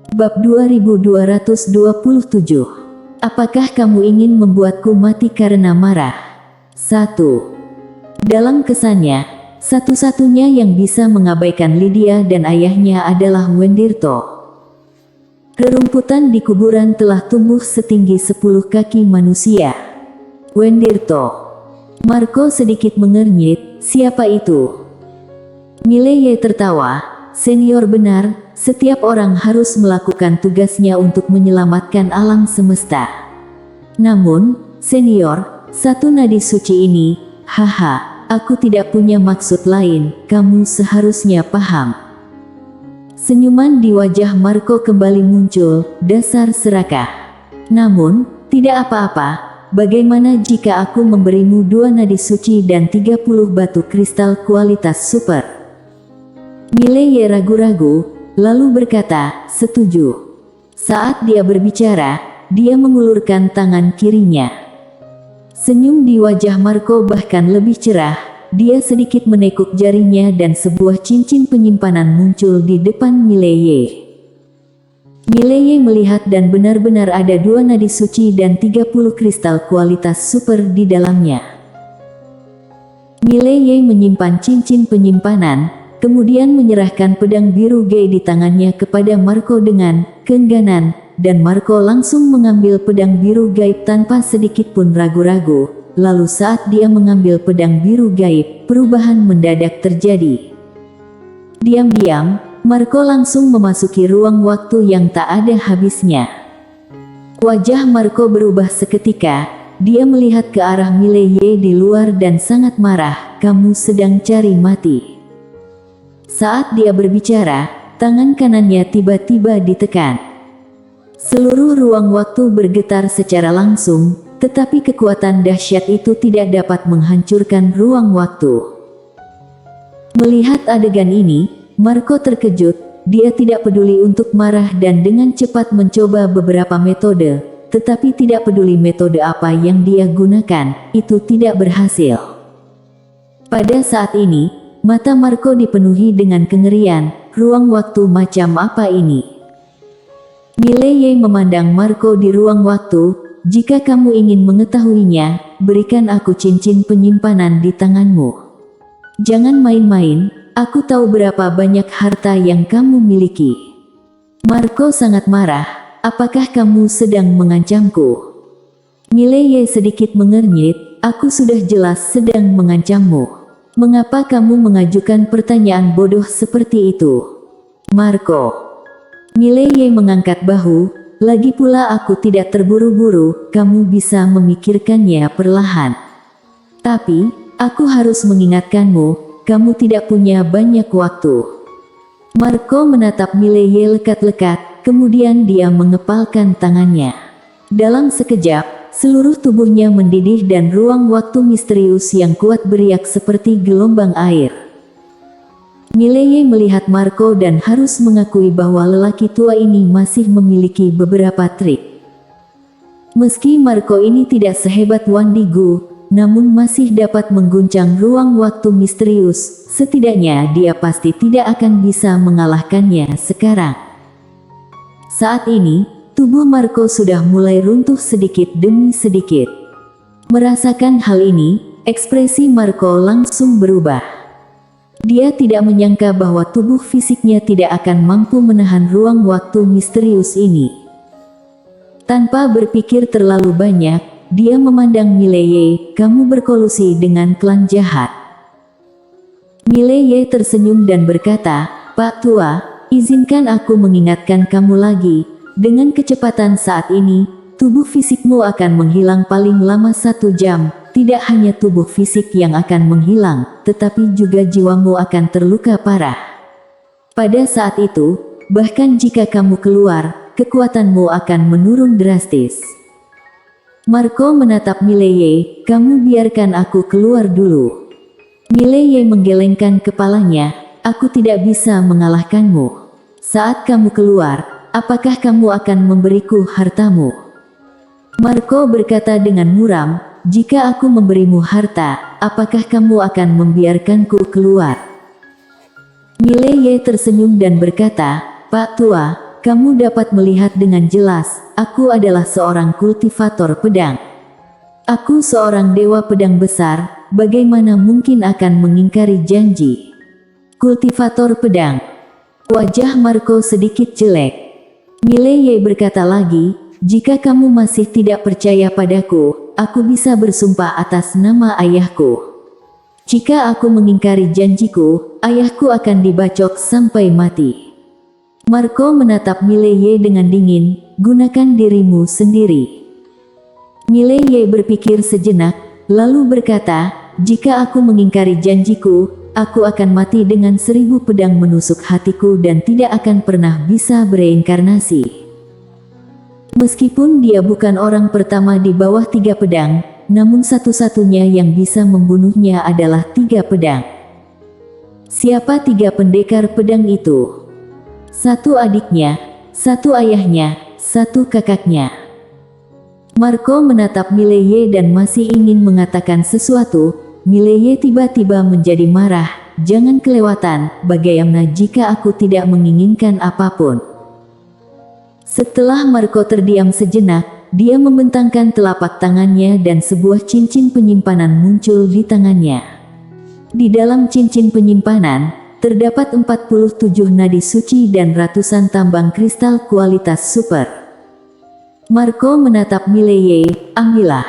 Bab 2227. Apakah kamu ingin membuatku mati karena marah? 1. Dalam kesannya, satu-satunya yang bisa mengabaikan Lydia dan ayahnya adalah Wendirto. Rerumputan di kuburan telah tumbuh setinggi 10 kaki manusia. Wendirto. Marco sedikit mengernyit, siapa itu? Mileye tertawa, senior benar, setiap orang harus melakukan tugasnya untuk menyelamatkan alam semesta. Namun, senior, satu nadi suci ini, haha, aku tidak punya maksud lain, kamu seharusnya paham. Senyuman di wajah Marco kembali muncul, dasar serakah. Namun, tidak apa-apa. Bagaimana jika aku memberimu 2 nadi suci dan 30 batu kristal kualitas super? Mileye ragu-ragu, lalu berkata, setuju. Saat dia berbicara, dia mengulurkan tangan kirinya. Senyum di wajah Marco bahkan lebih cerah, dia sedikit menekuk jarinya dan sebuah cincin penyimpanan muncul di depan Mileye. Mileye melihat dan benar-benar ada 2 nadi suci dan 30 kristal kualitas super di dalamnya. Mileye menyimpan cincin penyimpanan, kemudian menyerahkan pedang biru Gei di tangannya kepada Marco dengan keengganan, dan Marco langsung mengambil pedang biru gaib tanpa sedikit pun ragu-ragu. Lalu saat dia mengambil pedang biru gaib, perubahan mendadak terjadi. Diam-diam, Marco langsung memasuki ruang waktu yang tak ada habisnya. Wajah Marco berubah seketika, dia melihat ke arah Mileye di luar dan sangat marah, kamu sedang cari mati. Saat dia berbicara, tangan kanannya tiba-tiba ditekan. Seluruh ruang waktu bergetar secara langsung, tetapi kekuatan dahsyat itu tidak dapat menghancurkan ruang waktu. Melihat adegan ini, Marco terkejut, dia tidak peduli untuk marah dan dengan cepat mencoba beberapa metode, tetapi tidak peduli metode apa yang dia gunakan, itu tidak berhasil. Pada saat ini, mata Marco dipenuhi dengan kengerian, ruang waktu macam apa ini? Mileye memandang Marco di ruang waktu, jika kamu ingin mengetahuinya, berikan aku cincin penyimpanan di tanganmu. Jangan main-main, aku tahu berapa banyak harta yang kamu miliki. Marco sangat marah, apakah kamu sedang mengancamku? Mileye sedikit mengernyit, aku sudah jelas sedang mengancammu. Mengapa kamu mengajukan pertanyaan bodoh seperti itu? Marco. Mileye mengangkat bahu, lagi pula aku tidak terburu-buru, kamu bisa memikirkannya perlahan. Tapi, aku harus mengingatkanmu, kamu tidak punya banyak waktu. Marco menatap Mileye lekat-lekat, kemudian dia mengepalkan tangannya. Dalam sekejap, seluruh tubuhnya mendidih dan ruang waktu misterius yang kuat beriak seperti gelombang air. Mileye melihat Marco dan harus mengakui bahwa lelaki tua ini masih memiliki beberapa trik. Meski Marco ini tidak sehebat Wandigu, namun masih dapat mengguncang ruang waktu misterius, setidaknya dia pasti tidak akan bisa mengalahkannya sekarang. Saat ini, tubuh Marco sudah mulai runtuh sedikit demi sedikit. Merasakan hal ini, ekspresi Marco langsung berubah. Dia tidak menyangka bahwa tubuh fisiknya tidak akan mampu menahan ruang waktu misterius ini. Tanpa berpikir terlalu banyak, dia memandang Mileye, kamu berkolusi dengan klan jahat. Mileye tersenyum dan berkata, Pak Tua, izinkan aku mengingatkan kamu lagi, dengan kecepatan saat ini, tubuh fisikmu akan menghilang paling lama 1 jam. Tidak hanya tubuh fisik yang akan menghilang, tetapi juga jiwamu akan terluka parah. Pada saat itu, bahkan jika kamu keluar, kekuatanmu akan menurun drastis. Marco menatap Mileye, kamu biarkan aku keluar dulu. Mileye menggelengkan kepalanya, aku tidak bisa mengalahkanmu. Saat kamu keluar, apakah kamu akan memberiku hartamu? Marco berkata dengan muram, jika aku memberimu harta, apakah kamu akan membiarkanku keluar? Mileye tersenyum dan berkata, Pak Tua, kamu dapat melihat dengan jelas, aku adalah seorang kultivator pedang. Aku seorang dewa pedang besar, bagaimana mungkin akan mengingkari janji? Kultivator pedang. Wajah Marco sedikit jelek. Mileye berkata lagi, jika kamu masih tidak percaya padaku, aku bisa bersumpah atas nama ayahku. Jika aku mengingkari janjiku, ayahku akan dibacok sampai mati. Marco menatap Mileye dengan dingin, gunakan dirimu sendiri. Mileye berpikir sejenak, lalu berkata, jika aku mengingkari janjiku, aku akan mati dengan 1000 pedang menusuk hatiku dan tidak akan pernah bisa bereinkarnasi. Meskipun dia bukan orang pertama di bawah 3 pedang, namun satu-satunya yang bisa membunuhnya adalah 3 pedang. Siapa 3 pendekar pedang itu? 1 adiknya, 1 ayahnya, 1 kakaknya. Marco menatap Mileye dan masih ingin mengatakan sesuatu. Mileye tiba-tiba menjadi marah, jangan kelewatan, bagaimana jika aku tidak menginginkan apapun. Setelah Marco terdiam sejenak, dia membentangkan telapak tangannya dan sebuah cincin penyimpanan muncul di tangannya. Di dalam cincin penyimpanan, terdapat 47 nadi suci dan ratusan tambang kristal kualitas super. Marco menatap Mileye, ambillah.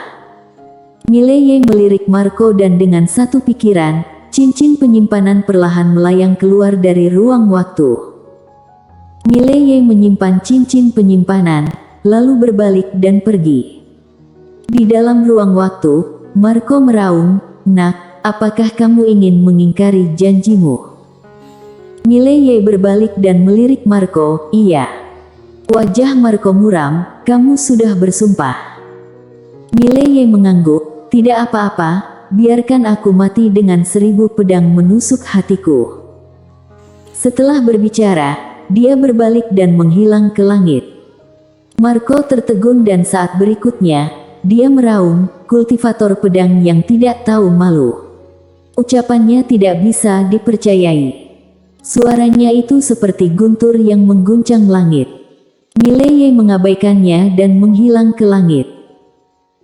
Mileye melirik Marco dan dengan satu pikiran, cincin penyimpanan perlahan melayang keluar dari ruang waktu. Mileye menyimpan cincin penyimpanan, lalu berbalik dan pergi. Di dalam ruang waktu, Marco meraung, nak, apakah kamu ingin mengingkari janjimu? Mileye berbalik dan melirik Marco, iya. Wajah Marco muram, kamu sudah bersumpah. Mileye mengangguk, tidak apa-apa, biarkan aku mati dengan 1000 pedang menusuk hatiku. Setelah berbicara, dia berbalik dan menghilang ke langit. Marco tertegun dan saat berikutnya, dia meraung, kultivator pedang yang tidak tahu malu. Ucapannya tidak bisa dipercayai. Suaranya itu seperti guntur yang mengguncang langit. Mileye mengabaikannya dan menghilang ke langit.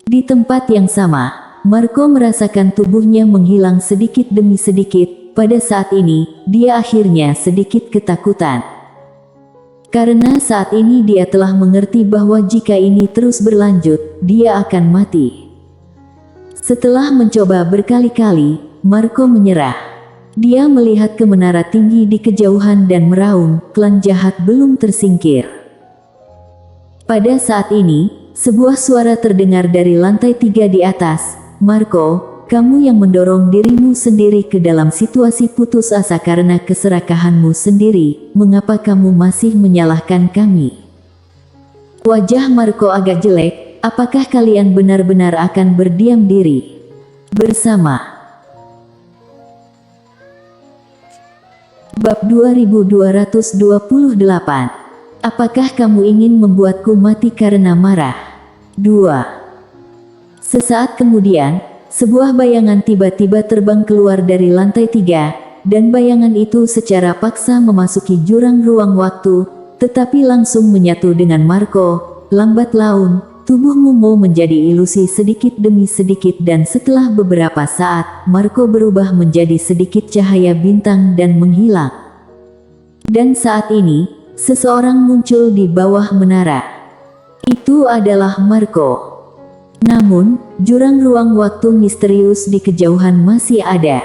Di tempat yang sama, Marco merasakan tubuhnya menghilang sedikit demi sedikit. Pada saat ini, dia akhirnya sedikit ketakutan. Karena saat ini dia telah mengerti bahwa jika ini terus berlanjut, dia akan mati. Setelah mencoba berkali-kali, Marco menyerah. Dia melihat ke menara tinggi di kejauhan dan meraung, klan jahat belum tersingkir. Pada saat ini, sebuah suara terdengar dari lantai 3 di atas, Marco, kamu yang mendorong dirimu sendiri ke dalam situasi putus asa karena keserakahanmu sendiri, mengapa kamu masih menyalahkan kami? Wajah Marco agak jelek, apakah kalian benar-benar akan berdiam diri bersama? Bab 2228. Apakah kamu ingin membuatku mati karena marah? 2. Sesaat kemudian, sebuah bayangan tiba-tiba terbang keluar dari lantai 3, dan bayangan itu secara paksa memasuki jurang ruang waktu, tetapi langsung menyatu dengan Marco. Lambat laun, tubuh Momo menjadi ilusi sedikit demi sedikit dan setelah beberapa saat, Marco berubah menjadi sedikit cahaya bintang dan menghilang. Dan saat ini, seseorang muncul di bawah menara. Itu adalah Marco. Namun, jurang ruang waktu misterius di kejauhan masih ada.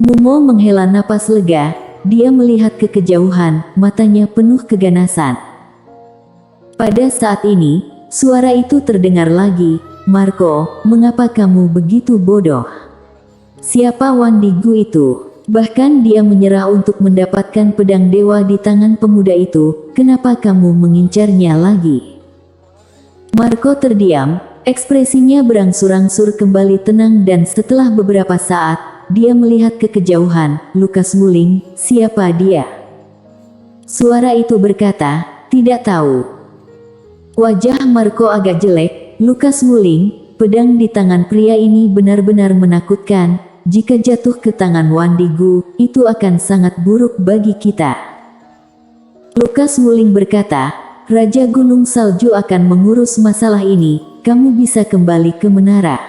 Momo menghela napas lega, dia melihat ke kejauhan, matanya penuh keganasan. Pada saat ini, suara itu terdengar lagi, Marco, mengapa kamu begitu bodoh? Siapa Wandigu itu? Bahkan dia menyerah untuk mendapatkan pedang dewa di tangan pemuda itu, kenapa kamu mengincarnya lagi? Marco terdiam, ekspresinya berangsur-angsur kembali tenang dan setelah beberapa saat, dia melihat ke kejauhan, Lukas Wuling, siapa dia? Suara itu berkata, tidak tahu. Wajah Marco agak jelek, Lukas Wuling, pedang di tangan pria ini benar-benar menakutkan, jika jatuh ke tangan Wandigu, itu akan sangat buruk bagi kita. Lukas Wuling berkata, Raja Gunung Salju akan mengurus masalah ini, kamu bisa kembali ke menara.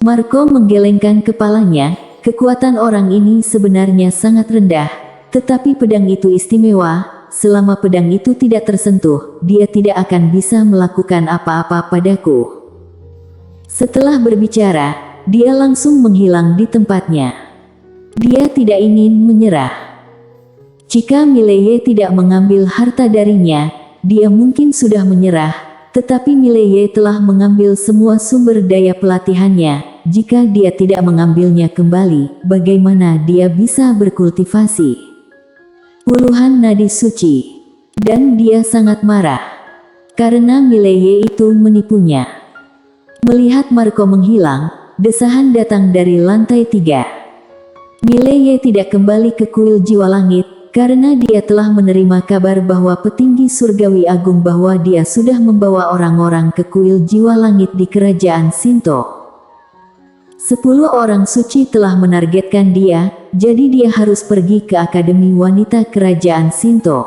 Marco menggelengkan kepalanya, kekuatan orang ini sebenarnya sangat rendah, tetapi pedang itu istimewa, selama pedang itu tidak tersentuh, dia tidak akan bisa melakukan apa-apa padaku. Setelah berbicara, dia langsung menghilang di tempatnya. Dia tidak ingin menyerah. Jika Mileye tidak mengambil harta darinya, dia mungkin sudah menyerah, tetapi Mileye telah mengambil semua sumber daya pelatihannya. Jika dia tidak mengambilnya kembali, bagaimana dia bisa berkultivasi? Puluhan nadi suci. Dan dia sangat marah, karena Mileye itu menipunya. Melihat Marco menghilang, desahan datang dari lantai 3. Mileye tidak kembali ke kuil jiwa langit, karena dia telah menerima kabar bahwa petinggi surgawi agung bahwa dia sudah membawa orang-orang ke kuil jiwa langit di kerajaan Shinto. 10 orang suci telah menargetkan dia, jadi dia harus pergi ke Akademi Wanita Kerajaan Shinto.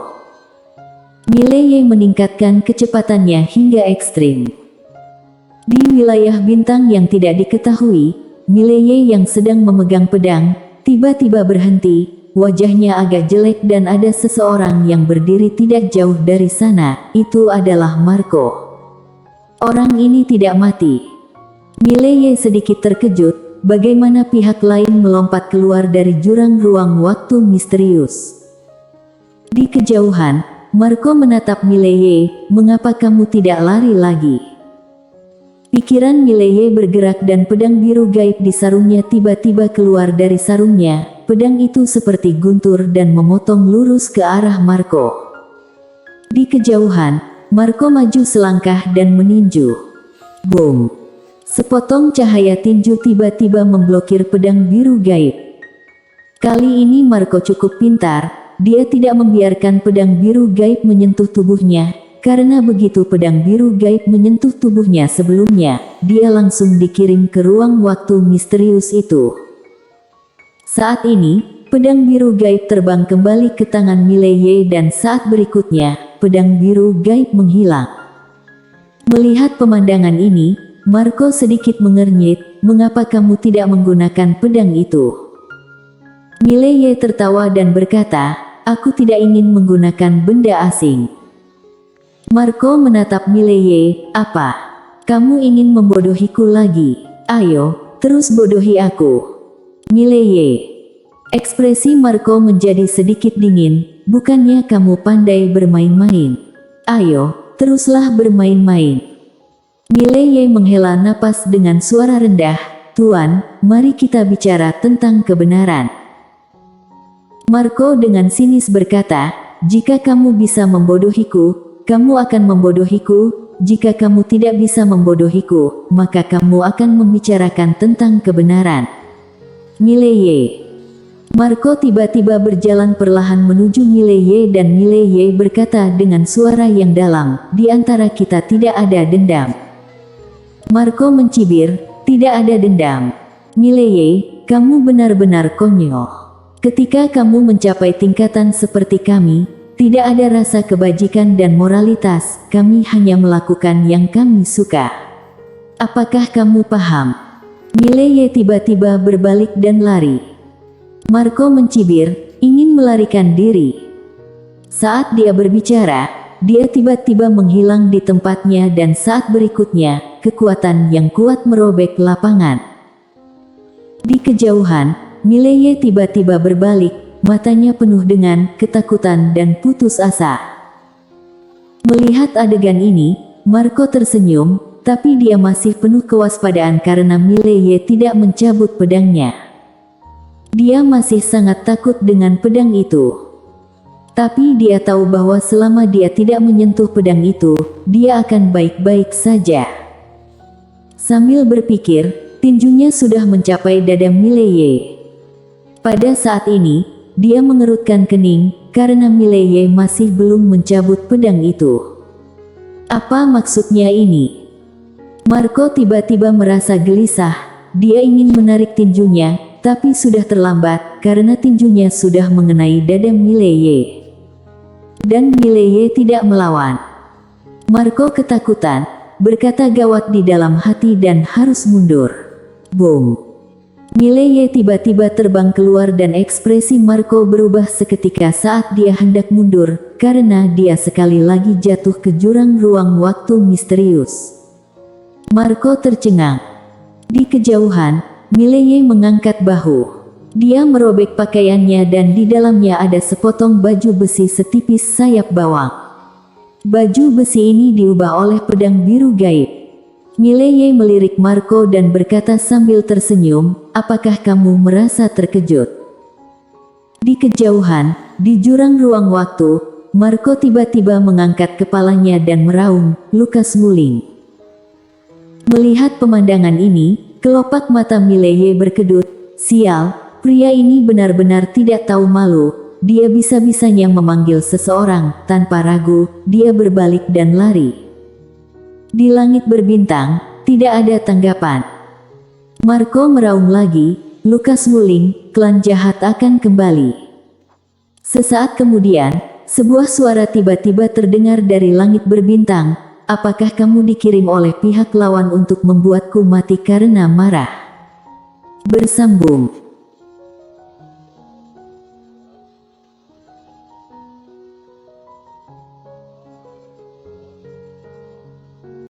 Mileye meningkatkan kecepatannya hingga ekstrim. Di wilayah bintang yang tidak diketahui, Mileye yang sedang memegang pedang, tiba-tiba berhenti. Wajahnya agak jelek dan ada seseorang yang berdiri tidak jauh dari sana, itu adalah Marco. Orang ini tidak mati. Mileye sedikit terkejut, bagaimana pihak lain melompat keluar dari jurang ruang waktu misterius. Di kejauhan, Marco menatap Mileye, mengapa kamu tidak lari lagi? Pikiran Mileye bergerak dan pedang biru gaib di sarungnya tiba-tiba keluar dari sarungnya. Pedang itu seperti guntur dan memotong lurus ke arah Marco. Di kejauhan, Marco maju selangkah dan meninju. Boom! Sepotong cahaya tinju tiba-tiba memblokir pedang biru gaib. Kali ini Marco cukup pintar, dia tidak membiarkan pedang biru gaib menyentuh tubuhnya, karena begitu pedang biru gaib menyentuh tubuhnya sebelumnya, dia langsung dikirim ke ruang waktu misterius itu. Saat ini, pedang biru gaib terbang kembali ke tangan Mileye dan saat berikutnya, pedang biru gaib menghilang. Melihat pemandangan ini, Marco sedikit mengernyit, mengapa kamu tidak menggunakan pedang itu? Mileye tertawa dan berkata, aku tidak ingin menggunakan benda asing. Marco menatap Mileye, apa? Kamu ingin membodohiku lagi? Ayo, terus bodohi aku. Mileye. Ekspresi Marco menjadi sedikit dingin, bukannya kamu pandai bermain-main. Ayo, teruslah bermain-main. Mileye menghela napas dengan suara rendah, Tuan, mari kita bicara tentang kebenaran. Marco dengan sinis berkata, jika kamu bisa membodohiku, kamu akan membodohiku. Jika kamu tidak bisa membodohiku, maka kamu akan membicarakan tentang kebenaran. Mileye. Marco tiba-tiba berjalan perlahan menuju Mileye dan Mileye berkata dengan suara yang dalam, di antara kita tidak ada dendam. Marco mencibir, tidak ada dendam. Mileye, kamu benar-benar konyol. Ketika kamu mencapai tingkatan seperti kami, tidak ada rasa kebajikan dan moralitas, kami hanya melakukan yang kami suka. Apakah kamu paham? Mileye tiba-tiba berbalik dan lari. Marco mencibir, ingin melarikan diri. Saat dia berbicara, dia tiba-tiba menghilang di tempatnya dan saat berikutnya, kekuatan yang kuat merobek lapangan. Di kejauhan, Mileye tiba-tiba berbalik, matanya penuh dengan ketakutan dan putus asa. Melihat adegan ini, Marco tersenyum, tapi dia masih penuh kewaspadaan karena Mileye tidak mencabut pedangnya. Dia masih sangat takut dengan pedang itu. Tapi dia tahu bahwa selama dia tidak menyentuh pedang itu, dia akan baik-baik saja. Sambil berpikir, tinjunya sudah mencapai dada Mileye. Pada saat ini, dia mengerutkan kening, karena Mileye masih belum mencabut pedang itu. Apa maksudnya ini? Marco tiba-tiba merasa gelisah, dia ingin menarik tinjunya, tapi sudah terlambat, karena tinjunya sudah mengenai dada Mileye. Dan Mileye tidak melawan. Marco ketakutan, berkata gawat di dalam hati dan harus mundur. Boom! Mileye tiba-tiba terbang keluar dan ekspresi Marco berubah seketika saat dia hendak mundur, karena dia sekali lagi jatuh ke jurang ruang waktu misterius. Marco tercengang. Di kejauhan, Mileye mengangkat bahu. Dia merobek pakaiannya dan di dalamnya ada sepotong baju besi setipis sayap bawang. Baju besi ini diubah oleh pedang biru gaib. Mileye melirik Marco dan berkata sambil tersenyum, "Apakah kamu merasa terkejut?" Di kejauhan, di jurang ruang waktu, Marco tiba-tiba mengangkat kepalanya dan meraung, "Lukas Muling." Melihat pemandangan ini, kelopak mata Mileye berkedut. Sial! Pria ini benar-benar tidak tahu malu, dia bisa-bisanya memanggil seseorang, tanpa ragu, dia berbalik dan lari. Di langit berbintang, tidak ada tanggapan. Marco meraung lagi, "Lukas Muling, klan jahat akan kembali." Sesaat kemudian, sebuah suara tiba-tiba terdengar dari langit berbintang, "Apakah kamu dikirim oleh pihak lawan untuk membuatku mati karena marah?" Bersambung.